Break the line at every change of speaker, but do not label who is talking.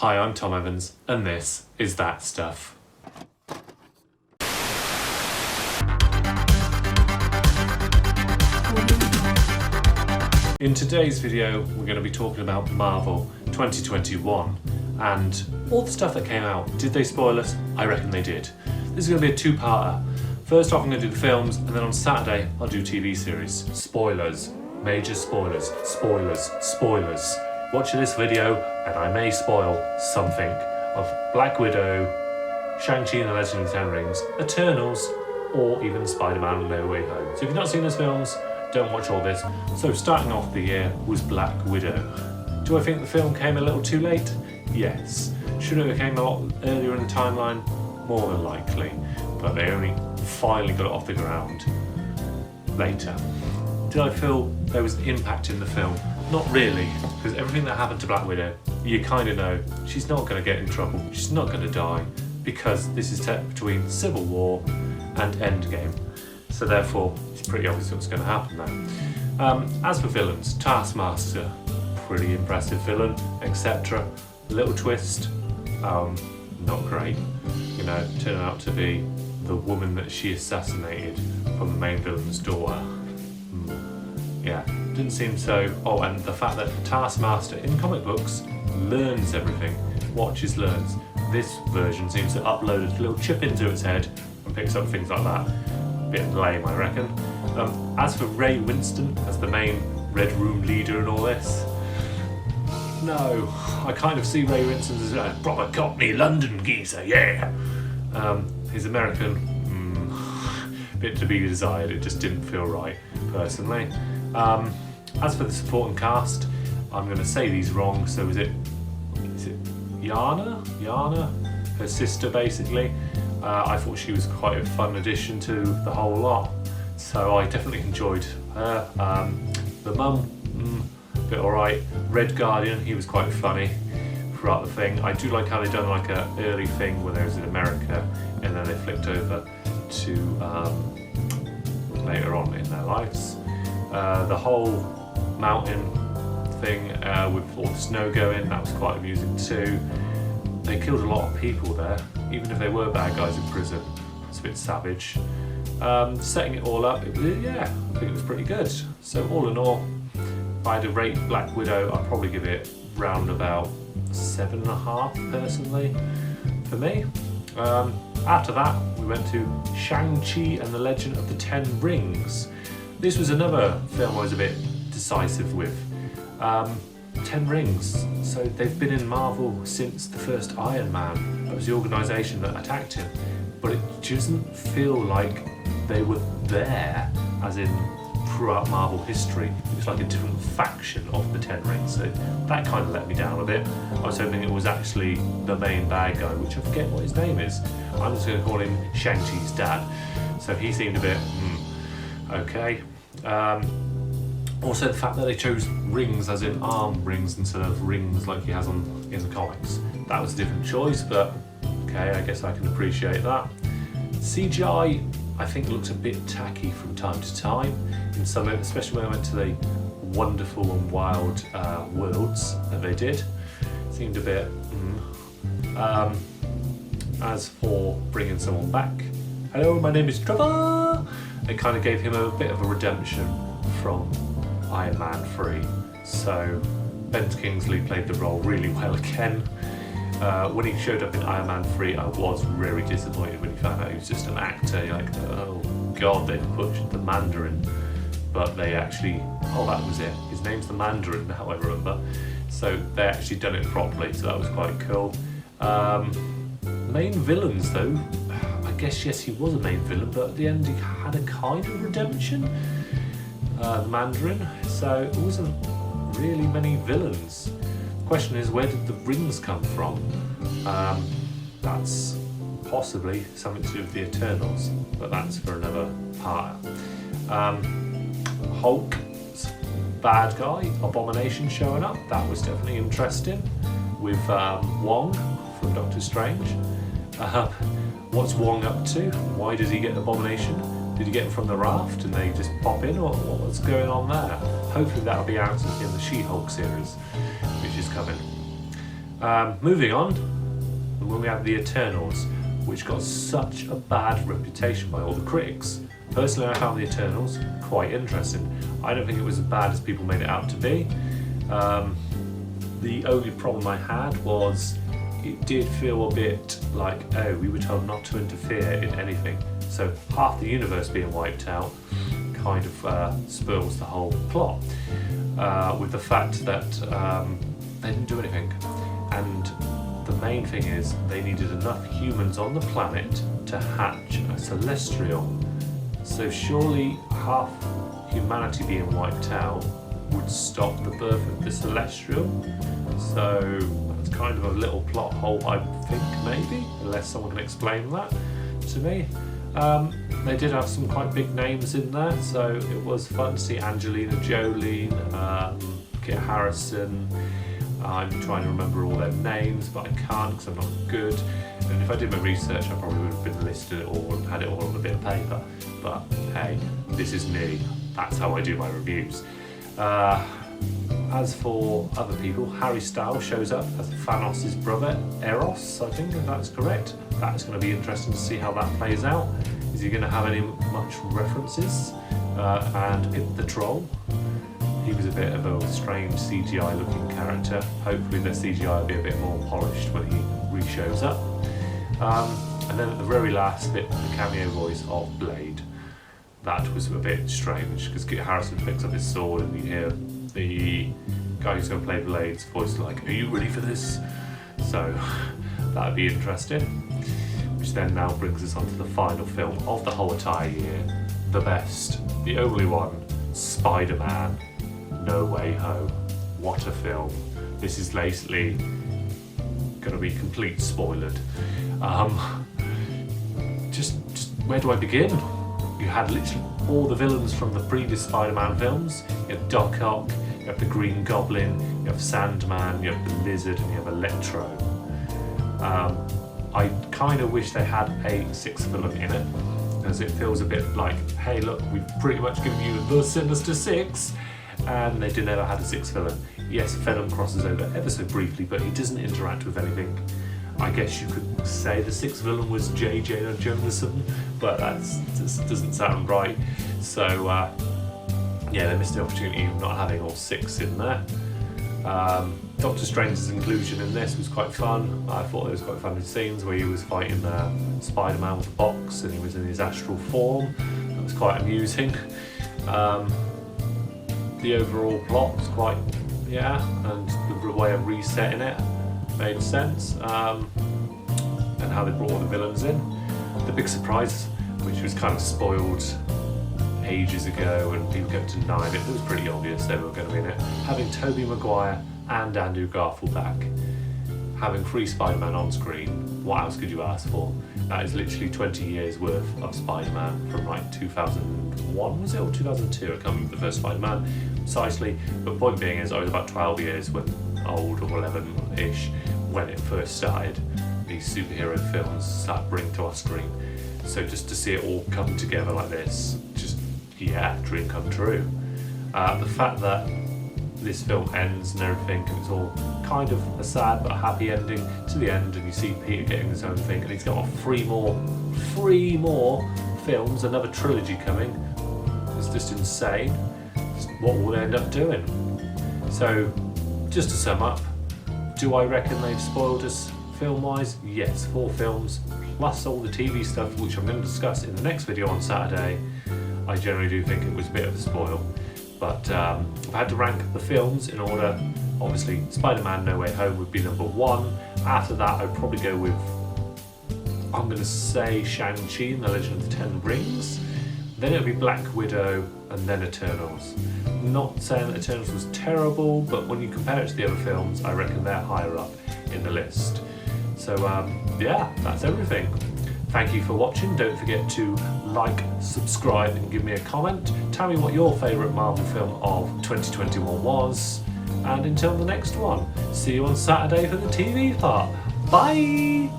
Hi, I'm Tom Evans, and this is That Stuff. In today's video, we're going to be talking about Marvel 2021 and all the stuff that came out. Did they spoil us? I reckon they did. This is going to be a two-parter. First off, I'm going to do the films, and then on Saturday, I'll do TV series. Spoilers. Major spoilers. Spoilers. Watch this video, and I may spoil something of Black Widow, Shang-Chi and the Legend of the Ten Rings, Eternals, or even Spider-Man No Way Home. So if you've not seen those films, don't watch all this. So starting off the year was Black Widow. Do I think the film came a little too late? Yes. Should it have came a lot earlier in the timeline? More than likely. But they only finally got it off the ground later. Did I feel there was impact in the film? Not really, because everything that happened to Black Widow, you kind of know she's not going to get in trouble, she's not going to die, because this is set between Civil War and Endgame. So therefore, it's pretty obvious what's going to happen there. As for villains, Taskmaster, pretty impressive villain, etc. Little twist, not great. You know, turning out to be the woman that she assassinated from the main villain's daughter. Yeah, didn't seem so. Oh, and the fact that Taskmaster in comic books learns everything, watches, learns. This version seems to upload a little chip into its head and picks up things like that. Bit lame, I reckon. As for Ray Winstone as the main Red Room leader and all this, no, I kind of see Ray Winstone as a proper Cockney London geezer, yeah. His American, bit to be desired. It just didn't feel right, personally. As for the supporting cast, I'm going to say these wrong. So is it Yana? Her sister, basically. I thought she was quite a fun addition to the whole lot, so I definitely enjoyed her. The mum, bit alright. Red Guardian, he was quite funny throughout the thing. I do like how they've done like an early thing where they was in America and then they flicked over to later on in their lives. The whole mountain thing with all the snow going, that was quite amusing too. They killed a lot of people there, even if they were bad guys in prison. It's a bit savage. Setting it all up, I think it was pretty good. So all in all, if I had to rate Black Widow, I'd probably give it round about 7.5 personally, for me. After that, we went to Shang-Chi and the Legend of the Ten Rings. This was another film I was a bit decisive with. 10 Rings. So they've been in Marvel since the first Iron Man. That was the organisation that attacked him. But it doesn't feel like they were there, as in throughout Marvel history. It's like a different faction of the 10 Rings. So that kind of let me down a bit. I was hoping it was actually the main bad guy, which I forget what his name is. I'm just going to call him Shang-Chi's dad. So he seemed a bit, okay. Also the fact that they chose rings as in arm rings instead of rings like he has in the comics. That was a different choice, but okay, I guess I can appreciate that. CGI, I think, looks a bit tacky from time to time, in some, especially when I went to the wonderful and wild worlds that they did. It seemed a bit, As for bringing someone back, hello, my name is Trevor! It kind of gave him a bit of a redemption from Iron Man 3. So Ben Kingsley played the role really well again. When he showed up in Iron Man 3, I was very disappointed when he found out he was just an actor. You're like, oh god, they pushed the Mandarin. But they actually, that was it. His name's the Mandarin now, I remember. So they actually done it properly, so that was quite cool. Main villains though, I guess yes, he was a main villain, but at the end he had a kind of redemption. Mandarin, so it wasn't really many villains. The question is, where did the rings come from? That's possibly something to do with the Eternals, but that's for another part. Hulk's bad guy, Abomination, showing up, that was definitely interesting, with Wong from Doctor Strange. What's Wong up to? Why does he get Abomination? Did you get them from the raft and they just pop in, or what's going on there? Hopefully that'll be answered in the She-Hulk series, which is coming. Moving on, when we have the Eternals, which got such a bad reputation by all the critics. Personally, I found the Eternals quite interesting. I don't think it was as bad as people made it out to be. The only problem I had was it did feel a bit like, oh, we were told not to interfere in anything. So half the universe being wiped out kind of spoils the whole plot, with the fact that they didn't do anything. And the main thing is they needed enough humans on the planet to hatch a celestial. So surely half humanity being wiped out would stop the birth of the celestial. So that's kind of a little plot hole, I think, maybe, unless someone can explain that to me. They did have some quite big names in there, so it was fun to see Angelina Jolie, Kit Harrison. I'm trying to remember all their names, but I can't because I'm not good. And if I did my research, I probably would have been listed it all and had it all on a bit of paper. But hey, this is me. That's how I do my reviews. As for other people, Harry Styles shows up as Thanos' brother, Eros, I think, if that's correct. That's going to be interesting to see how that plays out. Is he going to have any much references? And Ip the Troll. He was a bit of a strange CGI looking character. Hopefully the CGI will be a bit more polished when he re-shows up. And then at the very last bit, the cameo voice of Blade. That was a bit strange because Kit Harrison picks up his sword and you hear the guy who's going to play Blade's voice like, are you ready for this? So that would be interesting. Which then now brings us on to the final film of the whole entire year. The best, the only one, Spider-Man No Way Home. What a film. This is basically going to be complete spoilered. Just where do I begin? You had literally all the villains from the previous Spider-Man films. You have Doc Ock, you have the Green Goblin, you have Sandman, you have the Lizard, and you have Electro. I kind of wish they had a sixth villain in it, as it feels a bit like, hey look, we've pretty much given you the Sinister Six, and they never had a sixth villain. Yes, Venom crosses over ever so briefly, but he doesn't interact with anything. I guess you could say the sixth villain was J. Jonah Jameson, but that just doesn't sound right. So yeah, they missed the opportunity of not having all six in there. Doctor Strange's inclusion in this was quite fun. I thought it was quite fun in scenes where he was fighting Spider-Man with a box and he was in his astral form. That was quite amusing. The overall plot was quite, and the way of resetting it made sense, and how they brought all the villains in. The big surprise, which was kind of spoiled ages ago and people kept denying it was pretty obvious they were going to be in it. Having Tobey Maguire and Andrew Garfield back, having 3 Spider-Man on screen, what else could you ask for? That is literally 20 years worth of Spider-Man from like 2001, was it, or 2002? I can't remember the first Spider-Man precisely, but point being is I was about 12 years when old, or 11-ish, when it first started. These superhero films started bringing to our screen. So just to see it all come together like this, just, dream come true. The fact that this film ends and everything, and it's all kind of a sad but happy ending to the end, and you see Peter getting his own thing, and he's got 3 more films, another trilogy coming. It's just insane. What will they end up doing? So, just to sum up, do I reckon they've spoiled us film-wise? Yes, 4 films, plus all the TV stuff, which I'm going to discuss in the next video on Saturday. I generally do think it was a bit of a spoil. But if I had to rank the films in order, obviously Spider-Man No Way Home would be number 1. After that, I'd probably go with, I'm going to say Shang-Chi and the Legend of the Ten Rings. Then it would be Black Widow, and then Eternals. Not saying that Eternals was terrible, but when you compare it to the other films, I reckon they're higher up in the list. So that's everything. Thank you for watching. Don't forget to like, subscribe, and give me a comment. Tell me what your favourite Marvel film of 2021 was. And until the next one, see you on Saturday for the TV part. Bye!